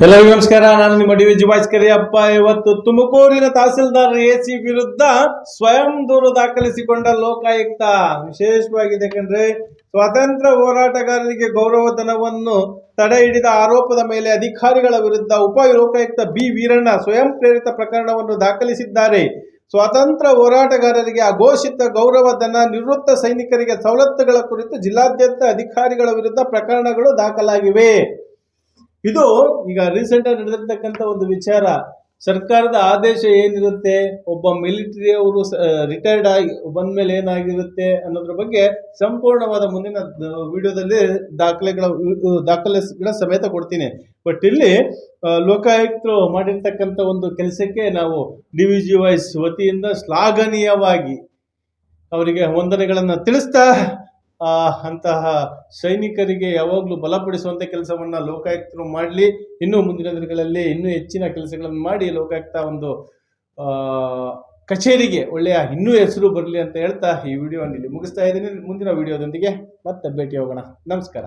ಎಲ್ಲರಿಗೂ ನಮಸ್ಕಾರ. ನಾನು ನಿಮ್ಮ ಡಿ.ವಿ.ಜಿ. ಕರಿಯಪ್ಪ. ಇವತ್ತು ತುಮಕೂರಿನ ತಹಸೀಲ್ದಾರ್ ಎಸಿ ವಿರುದ್ಧ ಸ್ವಯಂ ದೂರು ದಾಖಲಿಸಿಕೊಂಡ ಲೋಕಾಯುಕ್ತ ವಿಶೇಷವಾಗಿದೆ ಕಣ್ರೆ. ಸ್ವಾತಂತ್ರ್ಯ ಹೋರಾಟಗಾರರಿಗೆ ಗೌರವಧನವನ್ನು ತಡೆ ಹಿಡಿದ ಆರೋಪದ ಮೇಲೆ ಅಧಿಕಾರಿಗಳ ವಿರುದ್ಧ ಉಪ ಲೋಕಾಯುಕ್ತ ಬಿ ವೀರಣ್ಣ ಸ್ವಯಂ ಪ್ರೇರಿತ ಪ್ರಕರಣವನ್ನು ದಾಖಲಿಸಿದ್ದಾರೆ. ಸ್ವಾತಂತ್ರ್ಯ ಹೋರಾಟಗಾರರಿಗೆ ಅಘೋಷಿತ ಗೌರವಧನ, ನಿವೃತ್ತ ಸೈನಿಕರಿಗೆ ಸವಲತ್ತುಗಳ ಕುರಿತು ಜಿಲ್ಲಾದ್ಯಂತ ಅಧಿಕಾರಿಗಳ ವಿರುದ್ಧ ಪ್ರಕರಣಗಳು ದಾಖಲಾಗಿವೆ. ಇದು ಈಗ ರೀಸೆಂಟ್ ಆಗಿ ನಡೆದಿರ್ತಕ್ಕಂಥ ಒಂದು ವಿಚಾರ. ಸರ್ಕಾರದ ಆದೇಶ ಏನಿರುತ್ತೆ, ಒಬ್ಬ ಮಿಲಿಟರಿ ಅವರು ರಿಟೈರ್ಡ್ ಆಗಿ ಬಂದ್ಮೇಲೆ ಏನಾಗಿರುತ್ತೆ ಅನ್ನೋದ್ರ ಬಗ್ಗೆ ಸಂಪೂರ್ಣವಾದ ಮುಂದಿನ ವಿಡಿಯೋದಲ್ಲಿ ದಾಖಲೆಗಳ ಸಮೇತ ಕೊಡ್ತೀನಿ. ಬಟ್ ಇಲ್ಲಿ ಲೋಕಾಯುಕ್ತರು ಮಾಡಿರ್ತಕ್ಕಂಥ ಒಂದು ಕೆಲಸಕ್ಕೆ ನಾವು ಡಿ.ವಿ.ಜಿ. ವತಿಯಿಂದ ಶ್ಲಾಘನೀಯವಾಗಿ ಅವರಿಗೆ ವಂದನೆಗಳನ್ನು ತಿಳಿಸ್ತಾ ಅಂತಹ ಸೈನಿಕರಿಗೆ ಯಾವಾಗಲೂ ಬಲಪಡಿಸುವಂಥ ಕೆಲಸವನ್ನು ಲೋಕಾಯುಕ್ತರು ಮಾಡಲಿ. ಇನ್ನೂ ಮುಂದಿನ ದಿನಗಳಲ್ಲಿ ಇನ್ನೂ ಹೆಚ್ಚಿನ ಕೆಲಸಗಳನ್ನು ಮಾಡಿ ಲೋಕಾಯುಕ್ತ ಒಂದು ಕಚೇರಿಗೆ ಒಳ್ಳೆಯ ಇನ್ನೂ ಹೆಸರು ಬರಲಿ ಅಂತ ಹೇಳ್ತಾ ಈ ವಿಡಿಯೋವನ್ನು ಇಲ್ಲಿ ಮುಗಿಸ್ತಾ ಇದ್ದೀನಿ. ಮುಂದಿನ ವಿಡಿಯೋದೊಂದಿಗೆ ಮತ್ತೆ ಭೇಟಿ ಹೋಗೋಣ. ನಮಸ್ಕಾರ.